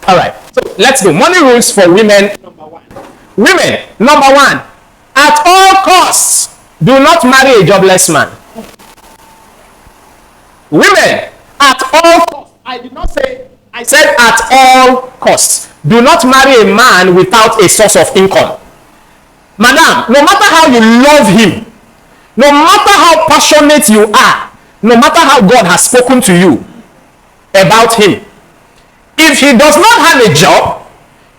All right. So let's go. Money rules for women. Women, number one, at all costs, do not marry a jobless man. Women, at all costs. I did not say, I said at all costs. Do not marry a man without a source of income. Madam, no matter how you love him, no matter how passionate you are, no matter how God has spoken to you about him, if he does not have a job,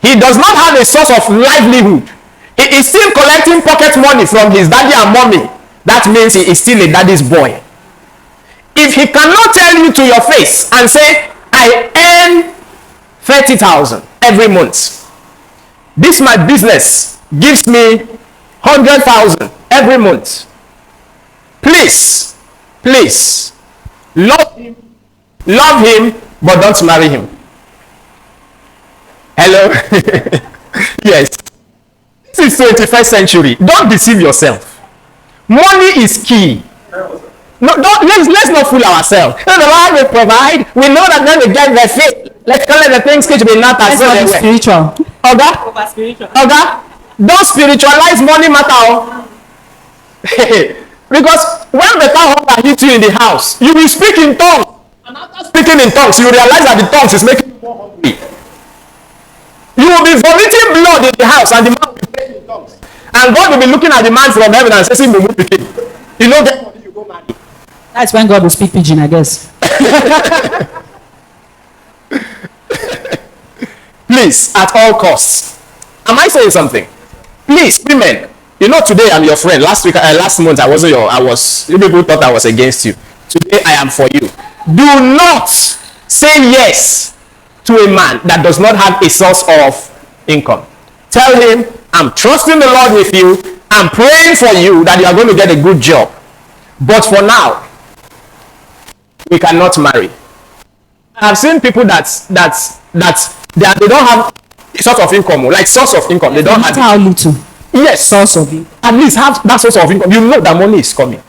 he does not have a source of livelihood, he is still collecting pocket money from his daddy and mommy, that means he is still a daddy's boy. If he cannot tell you to your face and say, I earn 30,000 every month, this my business gives me 100,000 every month, please love him, but don't marry him. Hello. Yes, this is 21st century. Don't deceive yourself. Money is key. No, let's not fool ourselves. No, the Lord will provide. We know that when we get the faith, let's call it the things which be not as well. Spiritual. Over spiritual. Don't spiritualize money matter. Because when the hunger hits you in the house, you will speak in tongues. And after speaking in tongues, you realize that the tongues is making you more hungry. You will be vomiting blood in the house, and the man will be praying in tongues. And God will be looking at the man from heaven and saying, you know, get money, you go marry. That's when God will speak pidgin, I guess. Please, at all costs. Am I saying something? Please, women. You know, today I'm your friend. Last month you people thought I was against you. Today I am for you. Do not say yes to a man that does not have a source of income. Tell him, I'm trusting the Lord with you. I'm praying for you that you are going to get a good job. But for now, we cannot marry. I've seen people that they don't have a source of income, like source of income. They don't have how little. Yes, source of income. At least have that source of income. You know that money is coming.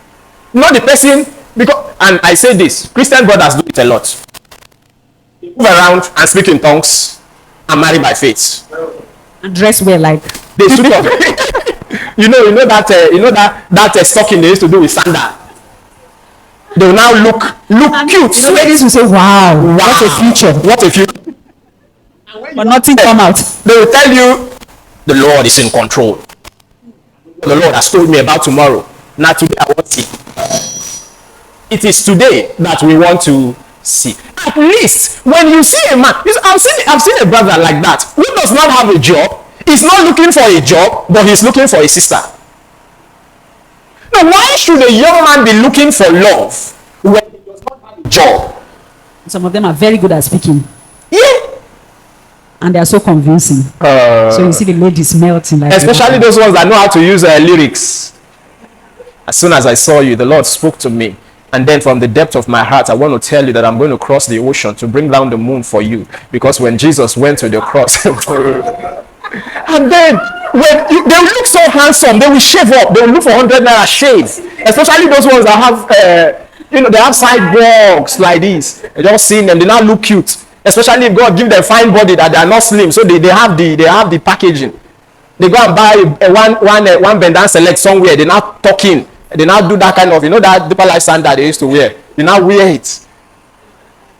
Not the person, because, and I say this, Christian brothers do it a lot. They move around and speak in tongues and marry by faith. And dress well like. They should have. you know that stocking they used to do with sandal. They will now look cute. You know, ladies will say, wow, what a future. What a future. But nothing come out. They will tell you, the Lord is in control. The Lord has told me about tomorrow. Now today I want to see. It is today that we want to see. At least when you see a man, I've seen a brother like that who does not have a job. He's not looking for a job, but he's looking for a sister. Now, why should a young man be looking for love when he does not have a job? Some of them are very good at speaking. Yeah. And they are so convincing. So you see the ladies melting. Like especially those ones that know how to use lyrics. As soon as I saw you, the Lord spoke to me. And then from the depth of my heart, I want to tell you that I'm going to cross the ocean to bring down the moon for you. Because when Jesus went to the cross, and then they will look so handsome, they will shave up, they will look for 100 naira shave. Especially those ones that have, they have sidewalks like this. You just see them, they now look cute. Especially if God give them fine body that they are not slim, so they have the packaging. They go and buy one bend and select somewhere. They now talking. They now do that kind of that deeper life standard they used to wear. They now wear it,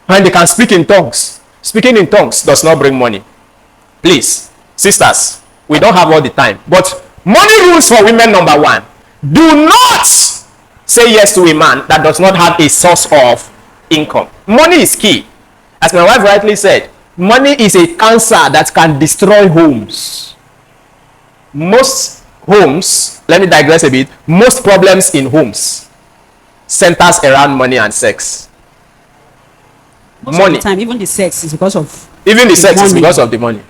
and they can speak in tongues. Speaking in tongues does not bring money. Please, sisters, we don't have all the time. But money rules for women. Number one: do not say yes to a man that does not have a source of income. Money is key. As my wife rightly said, money is a cancer that can destroy homes. Most homes, let me digress a bit, most problems in homes centers around money and sex. Most of the time, even the sex is because of the money.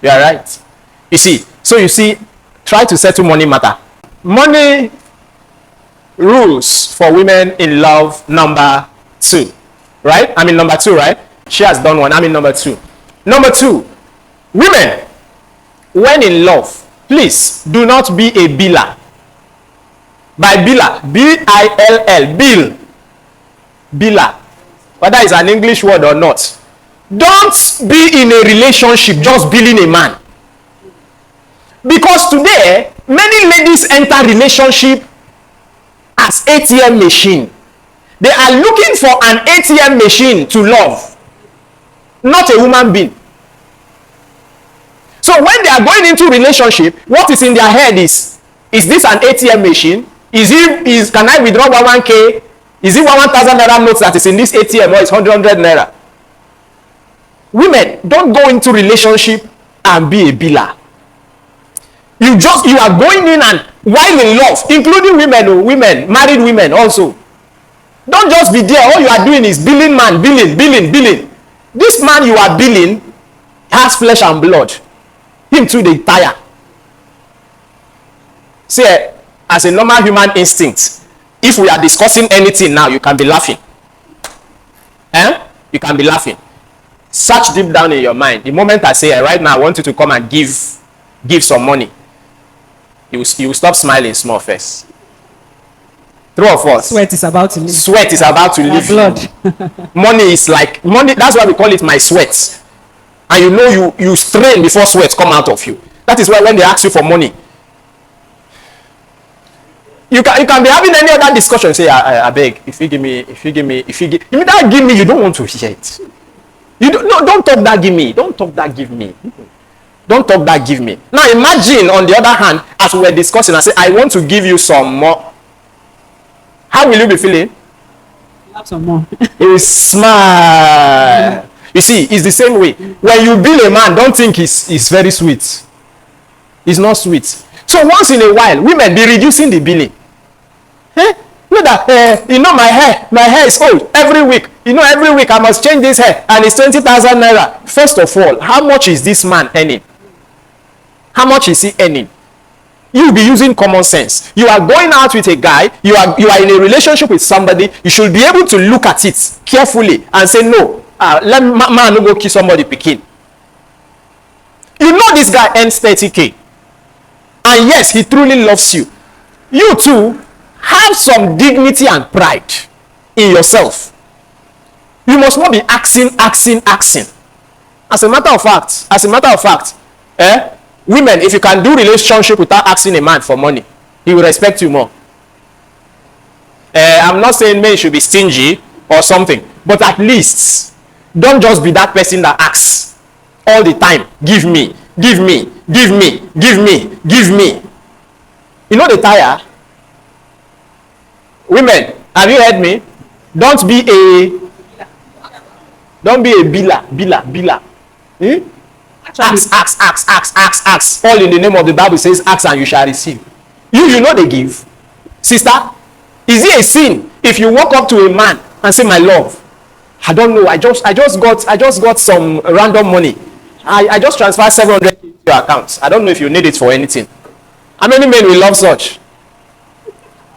You are right. You see, try to settle money matter. Money rules for women in love. Number two. Right? I mean number two, right? She has done one. I mean number two. Number two, women, when in love, please do not be a biller. By biller, B-I-L-L, bill. Biller. Whether it's an English word or not. Don't be in a relationship just billing a man. Because today, many ladies enter relationship as ATM machine. They are looking for an ATM machine to love, not a human being. So when they are going into relationship, what is in their head is this an ATM machine? Can I withdraw 1K? Is it 1,000 naira notes that is in this ATM, or is 100 naira? Women, don't go into relationship and be a biller. You are going in, and while in love, including women, married women also. Don't just be there. All you are doing is billing man, billing. This man you are billing has flesh and blood. Him too, they tire. See, as a normal human instinct, if we are discussing anything now, you can be laughing. You can be laughing. Search deep down in your mind. The moment I say, right now, I want you to come and give some money, you will stop smiling small first. True or false? Sweat is about to leave. Sweat is about to leave. Blood. Money is like money. That's why we call it my sweat. And you know you strain before sweat come out of you. That is why when they ask you for money, you can be having any other discussion. Say, I beg, if you give me, that give me, you don't want to hear it. Don't talk that give me. Don't talk that give me. Don't talk that give me. Now imagine on the other hand, as we were discussing, I say, I want to give you some more. How will you be feeling? Have some more. You smile. You see, it's the same way. When you bill a man, don't think it's very sweet. It's not sweet. So once in a while, women be reducing the billing. Look that, my hair is old. Every week, every week I must change this hair, and it's 20,000 naira. First of all, how much is this man earning? How much is he earning? You will be using common sense. You are going out with a guy, you are in a relationship with somebody, you should be able to look at it carefully and say, no, let man no go kill somebody picking. You know this guy earns 30K. And yes, he truly loves you. You too, have some dignity and pride in yourself. You must not be asking. As a matter of fact, women, if you can do relationship without asking a man for money, he will respect you more. I'm not saying men should be stingy or something, but at least don't just be that person that asks all the time. Give me. You know the tire. Women, have you heard me? Don't be a biller. Ask. All in the name of the Bible says, ask and you shall receive. You know they give. Sister, is it a sin if you walk up to a man and say, my love, I don't know, I just got some random money. I just transferred 700 to your account. I don't know if you need it for anything. How many men will love such?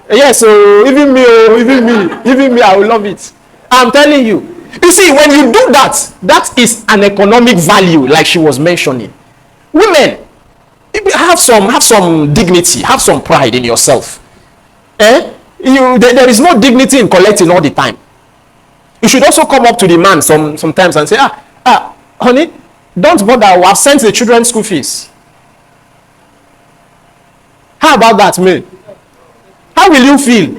Yes, so even me, I will love it. I'm telling you. You see, when you do that, that is an economic value, like she was mentioning. Women, have some dignity, have some pride in yourself. There is no dignity in collecting all the time. You should also come up to the man sometimes and say, honey, don't bother, I've sent the children school fees. How about that, man? How will you feel?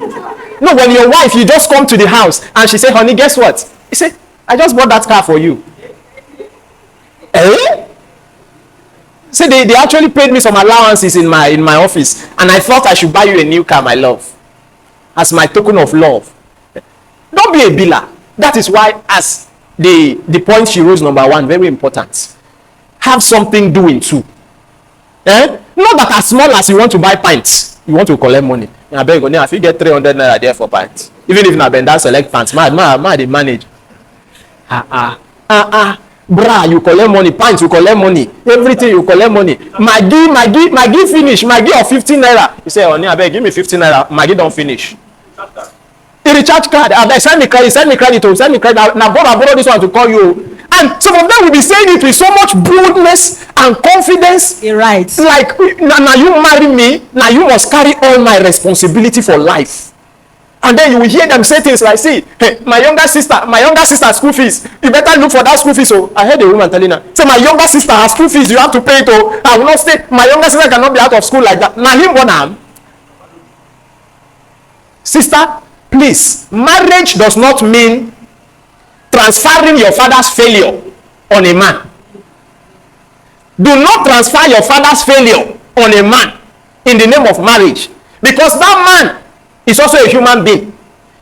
No, when your wife, you just come to the house and she say, honey, guess what? You say, I just bought that car for you. Say they actually paid me some allowances in my office, and I thought I should buy you a new car, my love, as my token of love. Don't be a biller. That is why, as the point she rose, number one, very important. Have something doing too. Not that as small as you want to buy pints, you want to collect money. I beg you, if you get 300 naira there for pints, even if na benda select pints, they manage. Bra, you collect money, pints, you collect money, everything you collect money. Maggi finish, Maggi of 15 naira. You say, oh, I beg, give me 15 naira, Maggi don't finish. The recharge card, send me credit, now borrow this one to call you. And some of them will be saying it with so much boldness and confidence. You're right. Like, now you marry me, now you must carry all my responsibility for life. And then you will hear them say things like, see, hey, my younger sister's school fees. You better look for that school fees. Oh, I heard a woman telling her, say, my younger sister has school fees. You have to pay it. Oh, I will not stay. My younger sister cannot be out of school like that. Now him one sister, please, marriage does not mean transferring your father's failure on a man. Do not transfer your father's failure on a man in the name of marriage, because that man is also a human being.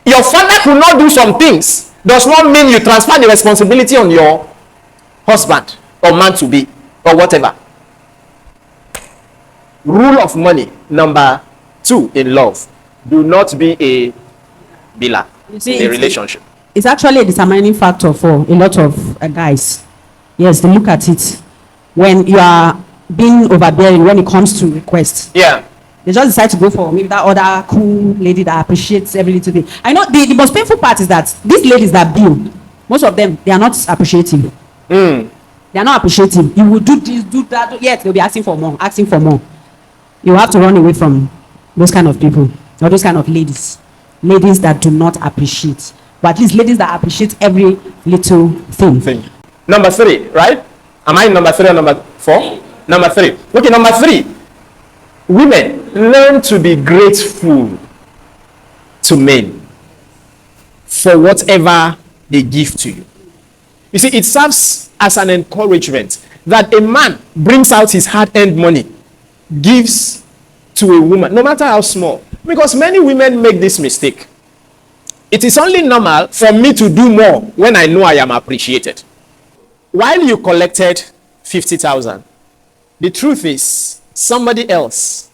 Your father could not do some things does not mean you transfer the responsibility on your husband or man to be or whatever. Rule of money number 2 in love: do not be a biller in a relationship. It's actually a determining factor for a lot of guys. Yes, they look at it when you are being overbearing when it comes to requests. Yeah. They just decide to go for maybe that other cool lady that appreciates every little thing. I know the most painful part is that these ladies that bill, most of them, they are not appreciative. They are not appreciative. You will do this, do that, yet they'll be asking for more, asking for more. You have to run away from those kind of people or those kind of ladies. Ladies that do not appreciate. But at least ladies that appreciate every little thing. Number 3, right? Am I in number 3 or number 4? Number 3. Okay, number 3. Women, learn to be grateful to men for whatever they give to you. You see, it serves as an encouragement that a man brings out his hard-earned money, gives to a woman, no matter how small. Because many women make this mistake. It is only normal for me to do more when I know I am appreciated. While you collected 50,000, the truth is somebody else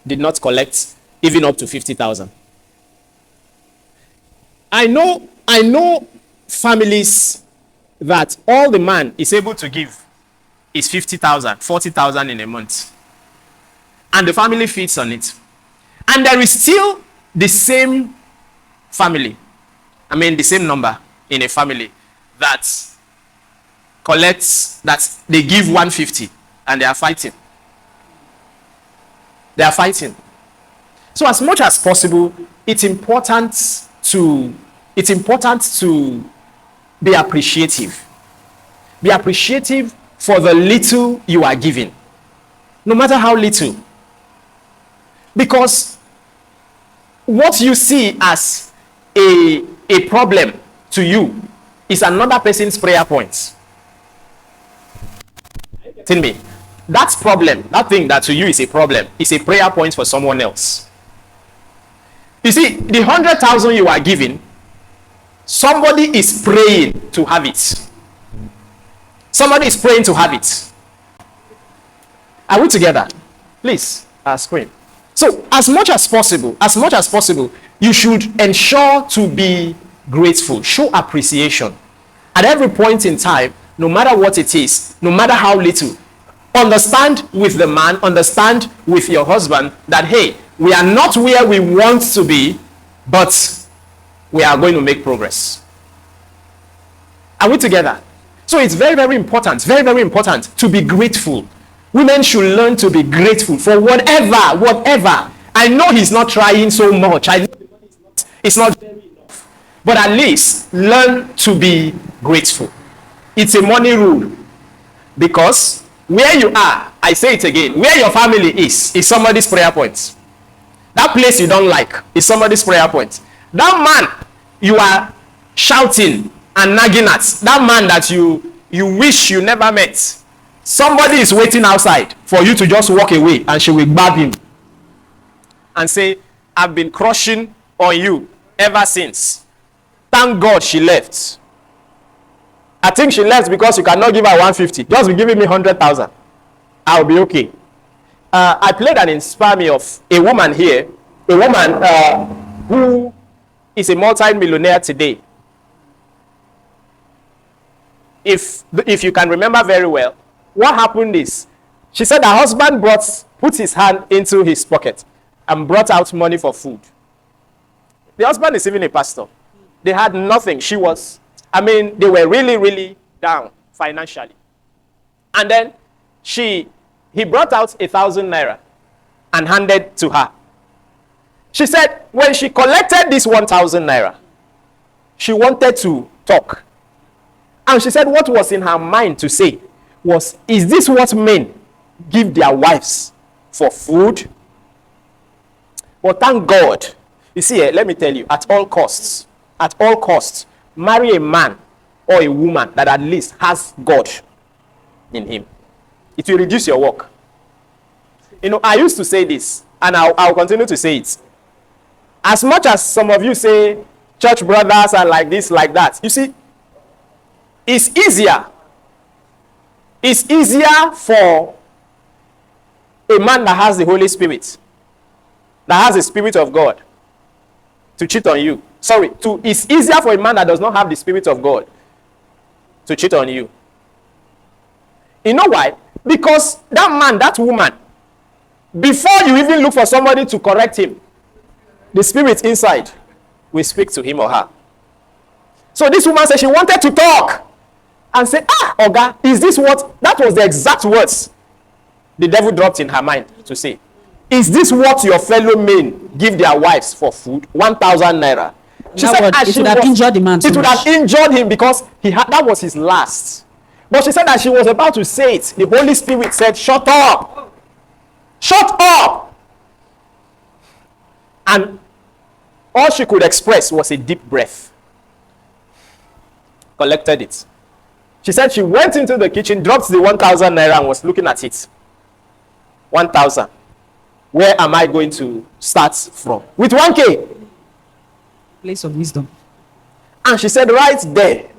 did not collect even up to 50,000. I know families that all the man is able to give is 50,000, 40,000 in a month. And the family feeds on it. And there is still the same family, the same number in a family that collects, that they give 150 and they are fighting. They are fighting. So as much as possible, it's important to be appreciative. Be appreciative for the little you are giving, no matter how little. Because what you see as a problem to you is another person's prayer point. Tell me, that problem, that thing that to you is a problem, is a prayer point for someone else. You see, the 100,000 you are giving, somebody is praying to have it. Somebody is praying to have it. Are we together? Please, screen. So, as much as possible, you should ensure to be grateful. Show appreciation. At every point in time, no matter what it is, no matter how little, understand with the man, understand with your husband that, hey, we are not where we want to be, but we are going to make progress. Are we together? So it's very, very important to be grateful. Women should learn to be grateful for whatever. I know he's not trying so much. I know it's not very enough. But at least learn to be grateful. It's a money rule. Because where you are, I say it again, where your family is somebody's prayer point. That place you don't like is somebody's prayer point. That man you are shouting and nagging at, that man that you wish you never met, somebody is waiting outside for you to just walk away and she will grab him and say, I've been crushing on you ever since. Thank God she left. I think she left because you cannot give her 150. Just be giving me 100,000. I'll be okay. I played an Inspire Me of a woman here, a woman who is a multi-millionaire today. If you can remember very well, what happened is, she said her husband put his hand into his pocket and brought out money for food. The husband is even a pastor. They had nothing. They were really, really down financially. And then he brought out 1,000 naira and handed to her. She said when she collected this 1,000 naira, she wanted to talk. And she said what was in her mind to say was, is this what men give their wives for food? But thank God. You see, let me tell you, at all costs, marry a man or a woman that at least has God in him. It will reduce your work. You know, I used to say this, and I'll continue to say it. As much as some of you say church brothers are like this, like that, you see, it's easier for a man that has the Holy Spirit, that has the Spirit of God, to cheat on you. It's easier for a man that does not have the Spirit of God to cheat on you. You know why? Because that man, that woman, before you even look for somebody to correct him, the Spirit inside will speak to him or her. So this woman said she wanted to talk and say, Oga, is this what? That was the exact words the devil dropped in her mind to say. Is this what your fellow men give their wives for food? 1,000 naira. She said it would have injured the man. It would have injured him because that was his last. But she said that she was about to say it. The Holy Spirit said, shut up. Shut up. And all she could express was a deep breath. Collected it. She said she went into the kitchen, dropped the 1,000 naira and was looking at it. 1,000. Where am I going to start from? With 1K. Place of wisdom. And she said right there.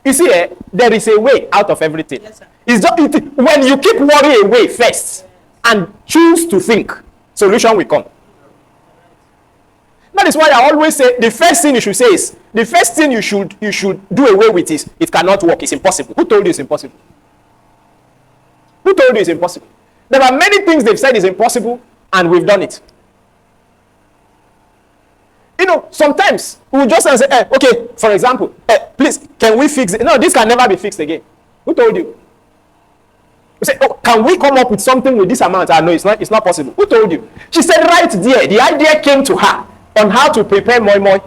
You see, there is a way out of everything. Yes, sir. It's just, when you keep worry away first and choose to think, solution will come. That is why I always say the first thing you should say is, the first thing you should do away with is, it cannot work, it's impossible. Who told you it's impossible? Who told you it's impossible? There are many things they've said is impossible and we've done it. You know, sometimes we will just say, okay, for example, please, can we fix it? No, this can never be fixed again. Who told you? We say, oh, can we come up with something with this amount? No, it's not possible. Who told you? She said right there, the idea came to her on how to prepare moi moi.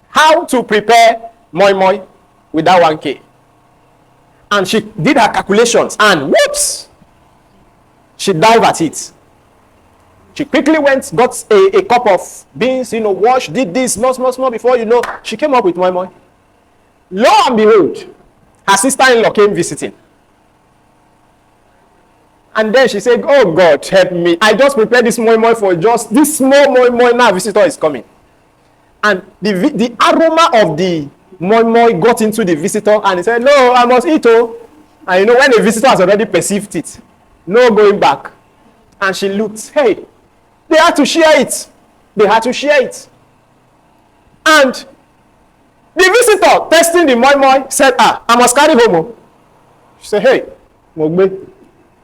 How to prepare moi moi with that 1K. And she did her calculations and whoops, she dived at it. She quickly went, got a cup of beans, washed, did this, small, before you know, she came up with moi moi. Lo and behold, her sister-in-law came visiting. And then she said, oh God, help me. I just prepared this moi moi for just this small moi moi, now visitor is coming. And the aroma of the moi moi got into the visitor and he said, no, I must eat. And when the visitor has already perceived it, no going back. And she looked, hey, they had to share it. And the visitor testing the moi moi said, I must carry home. She said, hey, Mogbe,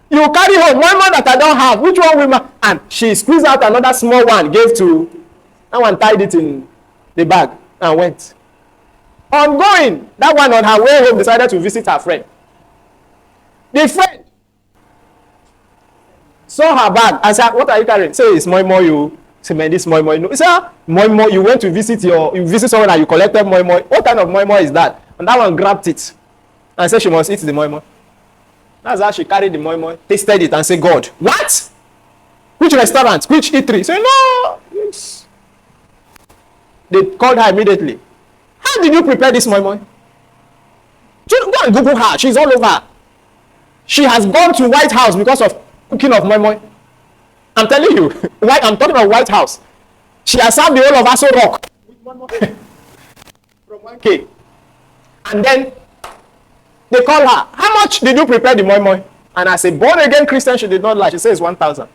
you carry home moi moi that I don't have. Which one will ma? And she squeezed out another small one, gave to, that one tied it in the bag and went. On going, that one on her way home decided to visit her friend. The friend saw her bag and said, what are you carrying? Say, it's moi moi you. Say, man, this moi moi. No. He said, moi moi, you went to visit someone and you collected moi moi. What kind of moi moi is that? And that one grabbed it and said she must eat the moi moi. That's how she carried the moi moi, tasted it and said, God, what? Which restaurant? Which eatery? Say, no. Yes. They called her immediately. How did you prepare this moi moi? Go and Google her. She's all over. She has gone to White House because of cooking of moi moi. I'm telling you, I'm talking about White House. She has served the whole of Aso Rock from 1K. And then they call her. How much did you prepare the moi moi? And as a born again Christian, she did not lie. She says 1,000.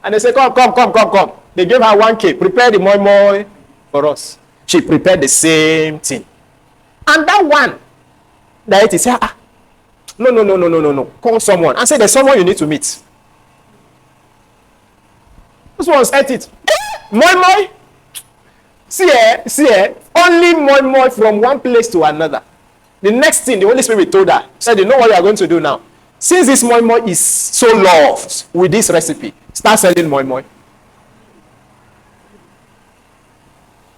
And they say, come. They gave her 1K. Prepare the moi moi for us. She prepared the same thing. And that one, that it said, no. Call someone and say there's someone you need to meet. This one's ate it. Moi moi. See, only moi moi from one place to another. The next thing the Holy Spirit told her, said, you know what you are going to do now? Since this moi moi is so loved with this recipe, start selling moi moi.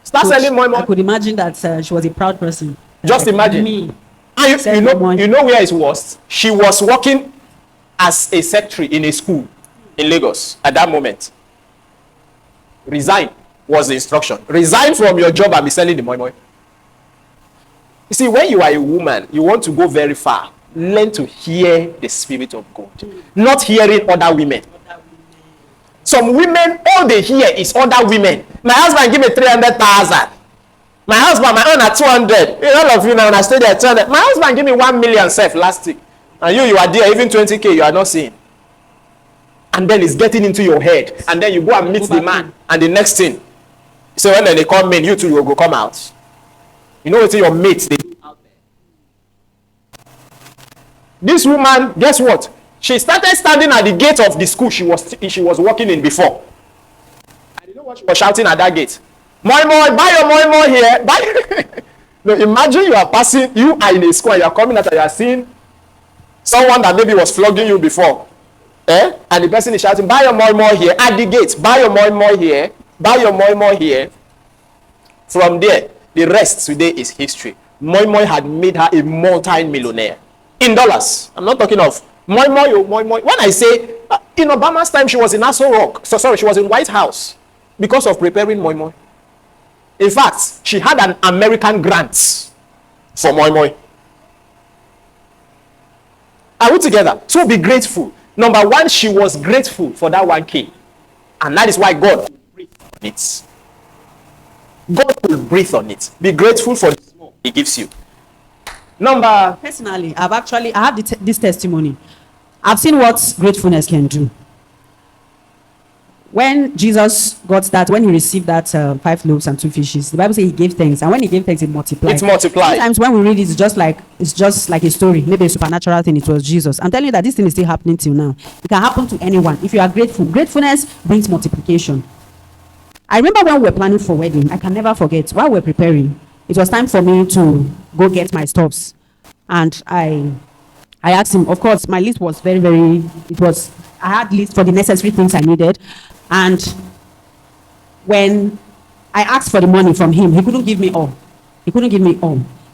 Start selling moi moi. I could imagine that she was a proud person. Just imagine. Me. And you know where it's worse? She was working as a secretary in a school in Lagos at that moment. Resign was the instruction. Resign from your job and be selling the moi moi. You see, when you are a woman, you want to go very far. Learn to hear the Spirit of God, not hearing other women. Some women, all they hear is other women. My husband give me 300,000. My husband, my own at 200. All of you now, when I stay there, 200. My husband give me 1 million self last week. And you are there, even 20K, you are not seeing. And then it's getting into your head. And then you go and meet the man. And the next thing, so when they come in, you two will go come out. You know what your mates, they do out there. This woman, guess what? She started standing at the gate of the school she was working in before. And you know what she was shouting at that gate? Moi moi, buy your moi moi here. Buy. No, imagine you are passing, you are in a school and you are coming out and you are seeing someone that maybe was flogging you before. And the person is shouting, buy your moi moi here at the gate. Buy your moi moi here. Buy your moi moi here. From there, the rest today is history. Moi moi had made her a multi-millionaire. In dollars. I'm not talking of moi moi, moi moi. When I say, in Obama's time, she was in Aso Rock. She was in White House because of preparing moi moi. In fact, she had an American grant for moi moi. Are we together? So be grateful. Number one, she was grateful for that 1K. And that is why God will breathe on it. God will breathe on it. Be grateful for the small He gives you. Personally, I have this testimony. I've seen what gratefulness can do. When Jesus got that, when he received that 5 loaves and 2 fishes, the Bible says he gave thanks, and when he gave thanks, it multiplied. It's multiplied. Sometimes when we read it, it's just like a story, maybe a supernatural thing. It was Jesus. I'm telling you that this thing is still happening till now. It can happen to anyone if you are grateful. Gratefulness brings multiplication. I remember when we were planning for wedding. I can never forget. While we were preparing, it was time for me to go get my stuffs, and I asked him. Of course, my list was very. I had list for the necessary things I needed. And when I asked for the money from him, he couldn't give me all. In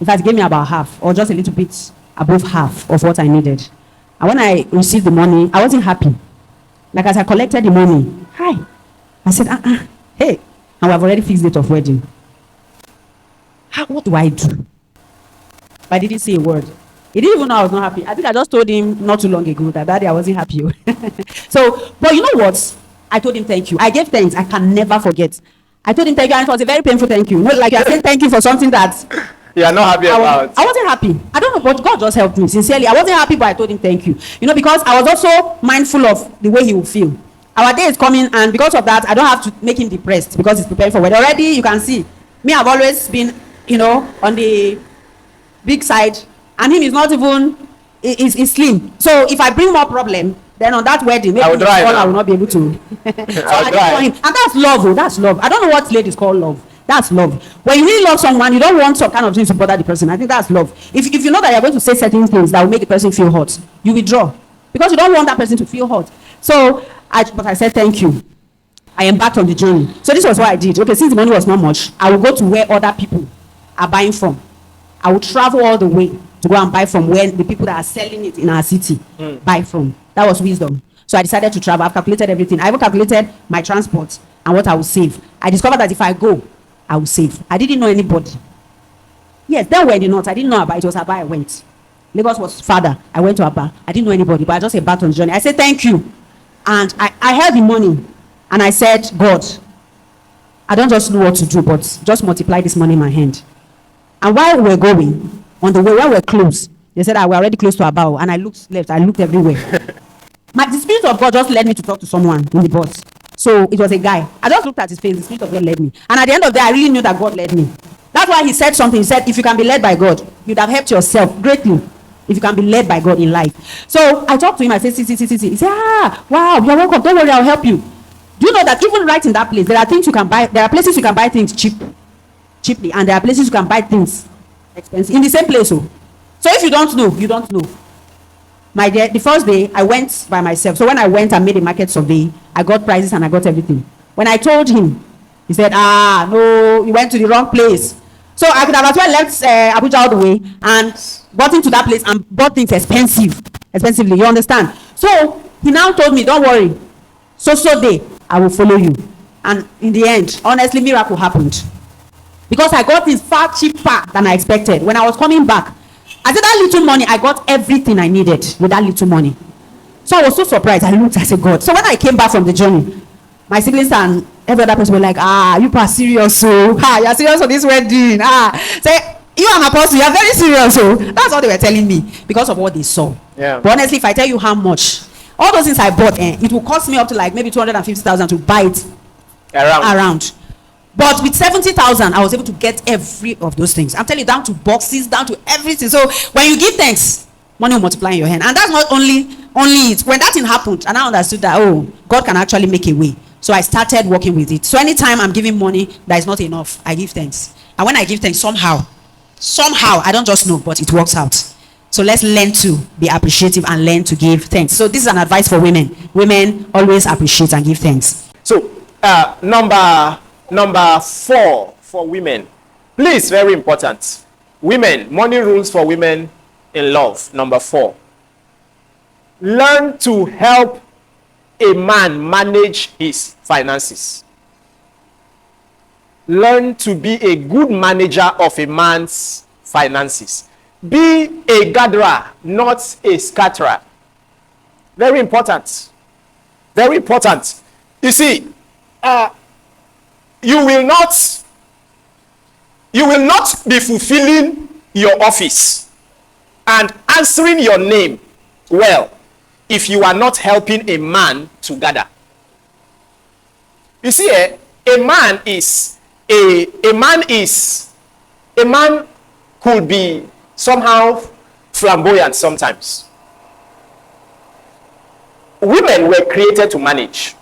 fact, he gave me about half, or just a little bit above half of what I needed. And when I received the money, I wasn't happy. Like, as I collected the money, I said, hey, and we have already fixed date of wedding. What do I do? But I didn't say a word. He didn't even know I was not happy. I think I just told him not too long ago that Daddy, I wasn't happy. But you know what? I told him thank you. I gave thanks. I can never forget. I told him thank you, and it was a very painful thank you. Like you are saying thank you for something that you are not happy about. I wasn't happy. I don't know, but God just helped me. Sincerely, I wasn't happy, but I told him thank you. Because I was also mindful of the way he would feel. Our day is coming, and because of that, I don't have to make him depressed because he's preparing for wedding. Already, you can see me. I've always been, on the big side, and him is not even. Is slim. So if I bring more problem, then on that wedding, maybe I will not be able to. And that's love. That's love. I don't know what ladies call love. That's love. When you really love someone, you don't want some kind of things to bother the person. I think that's love. If you know that you're going to say certain things that will make the person feel hot, you withdraw because you don't want that person to feel hot. But I said thank you. I embarked on the journey. So this was what I did. Okay, since the money was not much, I will go to where other people are buying from. I will travel all the way to go and buy from where the people that are selling it in our city buy from. That was wisdom. So I decided to travel. I've calculated everything. I even calculated my transport and what I will save. I discovered that if I go, I will save. I didn't know anybody. Yes, then we're in the north. I didn't know Aba. It was Aba I went. Lagos was farther. I went to Aba. I didn't know anybody, but I just embarked on the journey. I said thank you. And I held the money and I said, God, I don't just know what to do, but just multiply this money in my hand. And while we were going, on the way, when we were close, they said, we're already close to Abao. And I looked left, I looked everywhere. The Spirit of God just led me to talk to someone in the bus. So it was a guy. I just looked at his face, the Spirit of God led me. And at the end of the day, I really knew that God led me. That's why he said something. He said, if you can be led by God, you'd have helped yourself greatly. If you can be led by God in life. So I talked to him, I said, see. He said, wow, you're welcome. Don't worry, I'll help you. Do you know that even right in that place, there are things you can buy, there are places you can buy things cheaply, and there are places you can buy things expensive in the same place. So if you don't know, you don't know. My dear, the first day I went by myself. So when I went and made a market survey, I got prices and I got everything. When I told him, he said, no, you went to the wrong place. So I could have as well left Abuja all the way and got into that place and bought things expensively, you understand? So he now told me, don't worry, so day I will follow you. And in the end, honestly, miracle happened. Because I got things far cheaper than I expected. When I was coming back, I said that little money, I got everything I needed with that little money. So I was so surprised. I looked, I said, God. So when I came back from the journey, my siblings and every other person were like, you are serious, so you're serious for this wedding. Say, you are an apostle, you're very serious, so that's what they were telling me because of what they saw. Yeah. But honestly, if I tell you how much, all those things I bought, it will cost me up to like maybe 250,000 to buy it around. But with 70,000, I was able to get every of those things. I'm telling you, down to boxes, down to everything. So when you give thanks, money will multiply in your hand. And that's not only it. When that thing happened, and I understood that, God can actually make a way. So I started working with it. So anytime I'm giving money that is not enough, I give thanks. And when I give thanks, somehow, I don't just know, but it works out. So let's learn to be appreciative and learn to give thanks. So this is an advice for women. Women always appreciate and give thanks. So number 4 for women. Please, very important. Women, money rules for women in love. Number 4. Learn to help a man manage his finances. Learn to be a good manager of a man's finances. Be a gatherer, not a scatterer. Very important. Very important. You see, you will not be fulfilling your office and answering your name well if you are not helping a man to gather. You see, a man could be somehow flamboyant sometimes. Women were created to manage.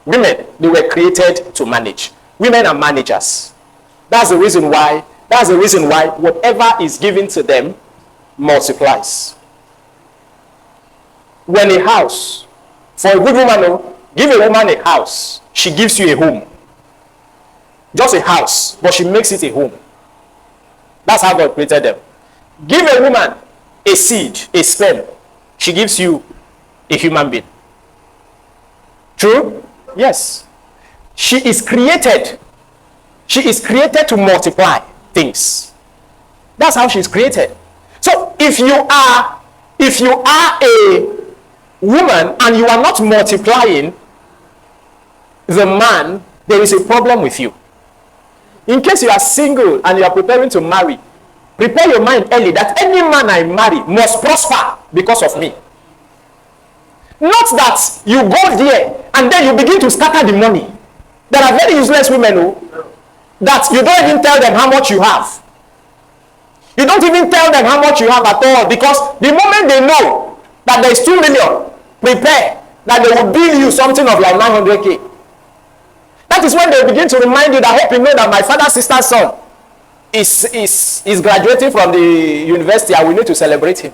Women, they were created to manage. Women are managers. That's the reason why whatever is given to them multiplies. When a house, for a good woman, give a woman a house, she gives you a home. Just a house, but she makes it a home. That's how God created them. Give a woman a seed, a sperm, she gives you a human being. True? Yes. She is created to multiply things. That's how she's created. So if you are a woman and you are not multiplying the man, there is a problem with you. In case you are single and you are preparing to marry, prepare your mind early that any man I marry must prosper because of me. Not that you go there and then you begin to scatter the money. There are very useless women that you don't even tell them how much you have. You don't even tell them how much you have at all, because the moment they know that there is 2 million, prepare that they will bill you something of like 900k. That is when they begin to remind you that, I hope you know that my father's sister's son is graduating from the university and we need to celebrate him.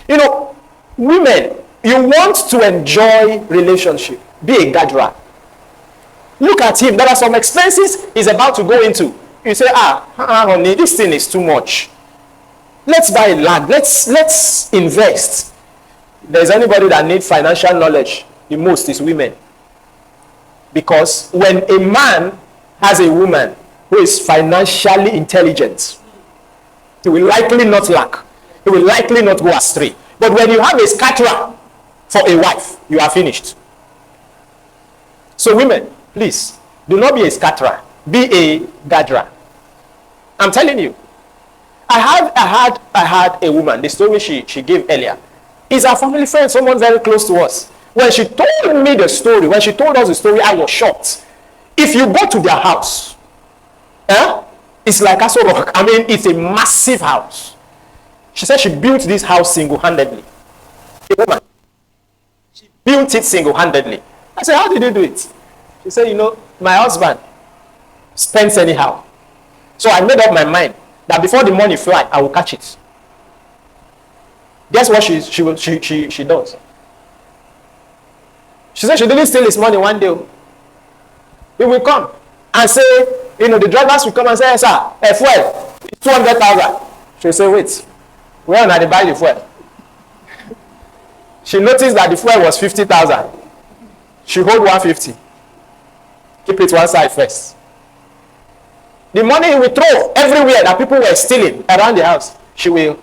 You know, women, you want to enjoy relationship, be a gatherer. Look at him. There are some expenses he's about to go into. You say, honey, this thing is too much. Let's buy land. Let's invest. If there's anybody that needs financial knowledge, the most is women. Because when a man has a woman who is financially intelligent, he will likely not lack. He will likely not go astray. But when you have a scatterer for a wife, you are finished. So women, please, do not be a scatterer. Be a gatherer. I'm telling you. I had a woman, the story she gave earlier, is our family friend, someone very close to us. When she told me the story, when she told us the story, I was shocked. If you go to their house, it's like a sort of, it's a massive house. She said she built this house single-handedly. A woman. She built it single-handedly. I said, how did you do it? She said, my husband spends anyhow. So I made up my mind that before the money fly, I will catch it. Guess what she does? She said she didn't steal his money one day. He will come and say, the drivers will come and say, sir, fuel, 200,000. She'll say, wait, where are they buy the fuel? She noticed that the fuel was 50,000. She hold 150. Keep it one side first. The money he will throw everywhere that people were stealing around the house, she will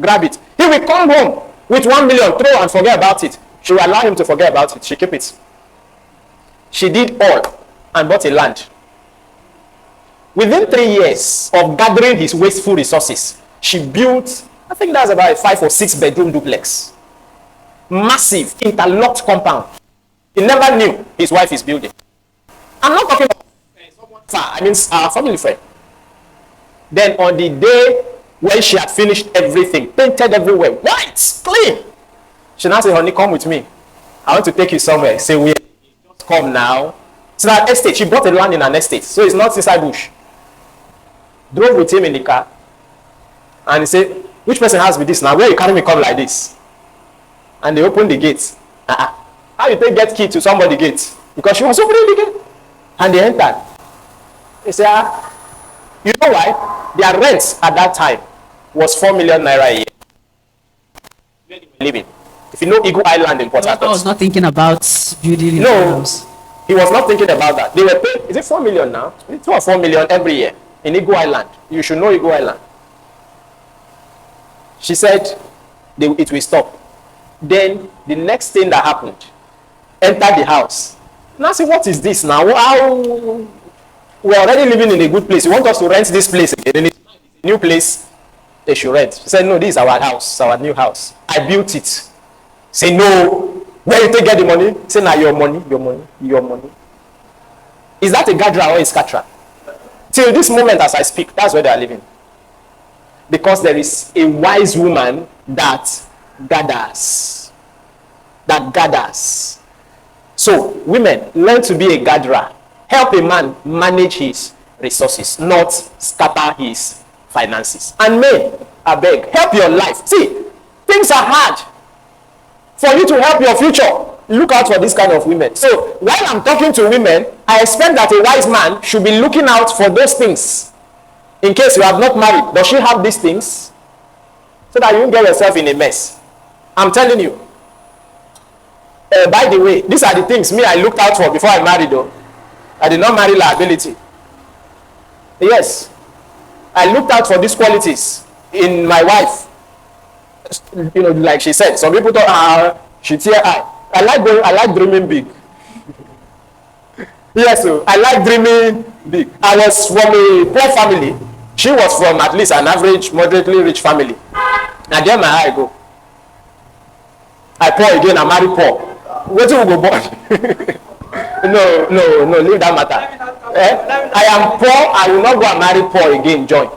grab it. He will come home with 1 million, throw and forget about it. She will allow him to forget about it. She keep it. She did all and bought a land. Within 3 years of gathering his wasteful resources, she built, I think that's about a 5 or 6 bedroom duplex. Massive, interlocked compound. He never knew his wife is building. I'm not talking about someone far, I mean our family friend. Then on the day when she had finished everything, painted everywhere, white, clean, she now said, honey, come with me. I want to take you somewhere. Say, we just come now. It's an estate. She bought a land in an estate, so it's not inside bush. Drove with him in the car, and he said, which person has with this now? Where you carry me come like this? And they opened the gate. How you take get key to somebody's gate? Because she was opening the gate. And they entered. They said, you know why? Their rent at that time was 4 million naira a year. Where they were living. If you know Eagle Island in Port Harcourt. I was not thinking about building No, a house. he was not thinking about that. They were paying, is it 4 million now? It's 2 or 4 million every year in Eagle Island. You should know Eagle Island. She said it will stop. Then the next thing that happened, entered the house. Now I said, what is this now? How we're already living in a good place. You want us to rent this place again? In a new place, they should rent. She said, no, this is our house, our new house. I built it. Say, no. Where you take get the money? Say, now your money, your money, your money. Is that a gadra or a scatra? Till this moment as I speak, that's where they are living. Because there is a wise woman that gathers. That gathers. So, women, learn to be a gatherer. Help a man manage his resources, not scatter his finances. And men, I beg, help your life. See, things are hard. For you to help your future, look out for this kind of women. So, while I'm talking to women, I expect that a wise man should be looking out for those things. In case you have not married, does she have these things? So that you won't get yourself in a mess. I'm telling you. By the way, these are the things me I looked out for before I married though. I did not marry liability. Yes. I looked out for these qualities in my wife. Like she said, some people thought, she tear eye. I like dreaming big. Yes, so I like dreaming big. I was from a poor family. She was from at least an average, moderately rich family. And there my eye go. I poor again, I marry poor. Where do we go born? No, leave that matter. I am poor, I will not go and marry poor again, join.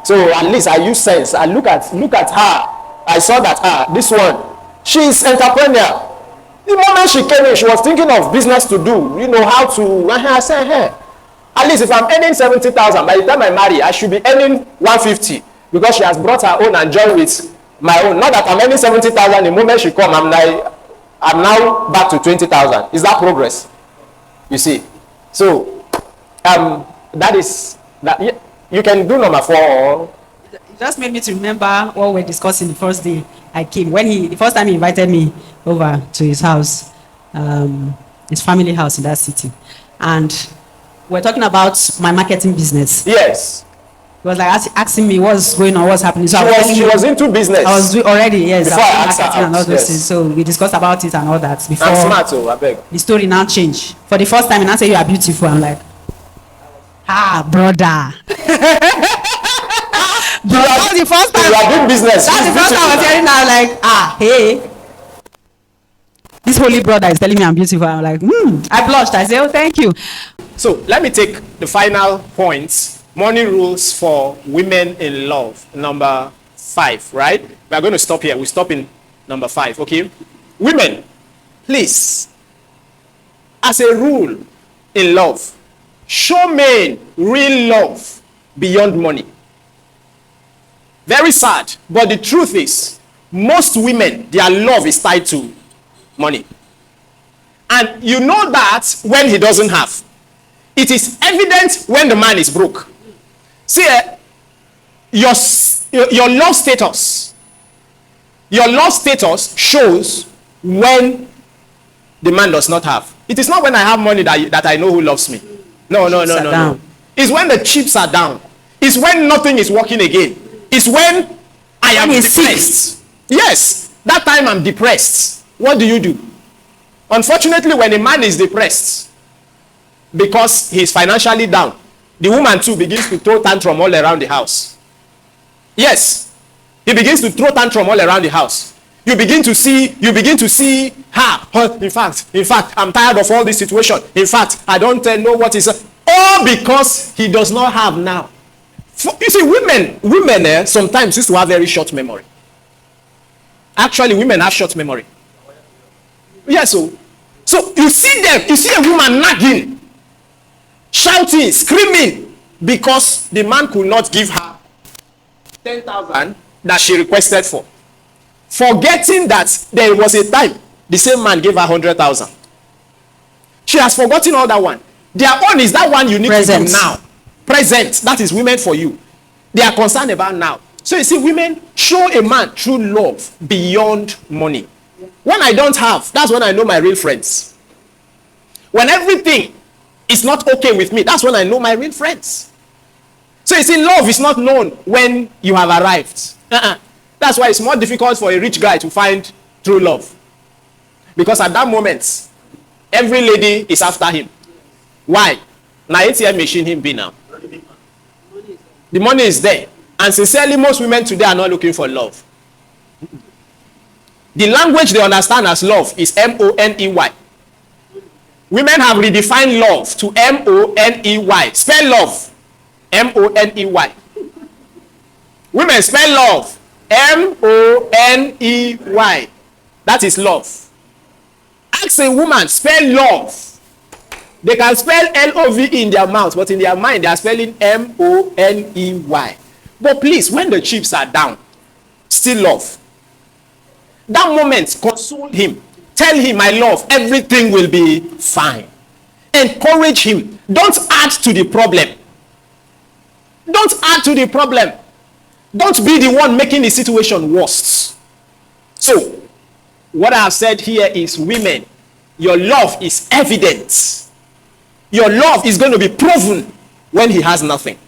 So at least I use sense. I look at her. I saw that this one, she is entrepreneur. The moment she came in, she was thinking of business to do, how to. I said, hey, at least if I'm earning 70,000, by the time I marry, I should be earning 150 because she has brought her own and joined with my own. Not that I'm earning 70,000. The moment she come, I'm now back to 20,000. Is that progress? You see. So that is that. You can do number 4. It just made me to remember what we were discussing the first day I came. The first time he invited me over to his house, his family house in that city, and we're talking about my marketing business. Yes. He was like asking me what's going on, what's happening. So she was into business. I was already, yes. Before I asked her marketing and all out, those yes. things. So we discussed about it and all that before. I'm smart, oh, I beg. The story now changed. For the first time, he now say you are beautiful. I'm like, brother. That's the first time. You are doing business. That's the first time I was hearing that. Like, hey. This holy brother is telling me I'm beautiful. I'm like, I blushed. I say, oh, thank you. So let me take the final points. Money rules for women in love. Number 5, right? We are going to stop here. We stop in number 5, okay? Women, please, as a rule in love, show men real love beyond money. Very sad, but the truth is, most women, their love is tied to money. And you know that when he doesn't have. It is evident when the man is broke. See, your love status shows when the man does not have. It is not when I have money that I know who loves me. No. It's when the chips are down. It's when nothing is working again. It's when I am depressed. Yes, that time I'm depressed. What do? Unfortunately, when a man is depressed because he's financially down, the woman too begins to throw tantrum all around the house. Yes, he begins to throw tantrum all around the house. You begin to see her. In fact, I'm tired of all this situation. In fact, I don't know what is. All because he does not have now. You see, women sometimes used to have very short memory. Actually, women have short memory. Yes, so you see them. You see a woman nagging, shouting, screaming because the man could not give her 10,000 that she requested for, forgetting that there was a time the same man gave her 100,000. She has forgotten all that one. Their own is that one you need to do now. Present. That is women for you. They are concerned about now. So you see, women show a man true love beyond money. When I don't have, that's when I know my real friends. When everything is not okay with me, that's when I know my real friends. So you see, love is not known when you have arrived. That's why it's more difficult for a rich guy to find true love. Because at that moment, every lady is after him. Why? Now ATM machine him be now. The money is there. And sincerely, most women today are not looking for love. The language they understand as love is M-O-N-E-Y. Women have redefined love to M-O-N-E-Y. Spell love. M-O-N-E-Y. Women spell love. M-O-N-E-Y. That is love. Ask a woman, spell love. They can spell L-O-V-E in their mouth, but in their mind, they are spelling M-O-N-E-Y. But please, when the chips are down, still love. That moment, console him. Tell him, my love, everything will be fine. Encourage him. Don't add to the problem. Don't add to the problem. Don't be the one making the situation worse. So, what I have said here is, women, your love is evident. Your love is going to be proven when he has nothing.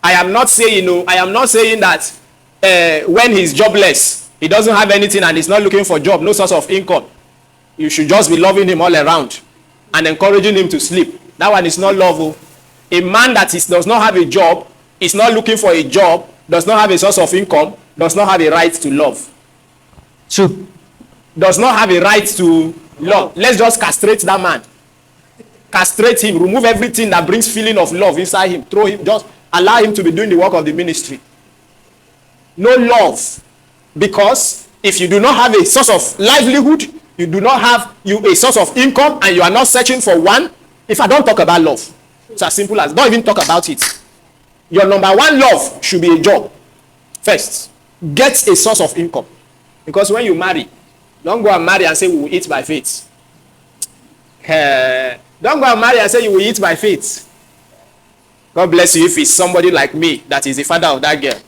I am not saying that when he's jobless, he doesn't have anything and he's not looking for a job, no source of income, you should just be loving him all around and encouraging him to sleep. That one is not love. A man that does not have a job, is not looking for a job, does not have a source of income, does not have a right to love. True. Does not have a right to love. Let's just castrate that man. Castrate him, remove everything that brings feeling of love inside him, throw him, just allow him to be doing the work of the ministry. No love. Because if you do not have a source of livelihood, you do not have a source of income, and you are not searching for one, if I don't talk about love, it's as simple as, don't even talk about it. Your number one love should be a job. First, get a source of income. Because when you marry, don't go and marry and say we will eat by faith. Don't go and marry and say you will eat by faith. God bless you if it's somebody like me that is the father of that girl.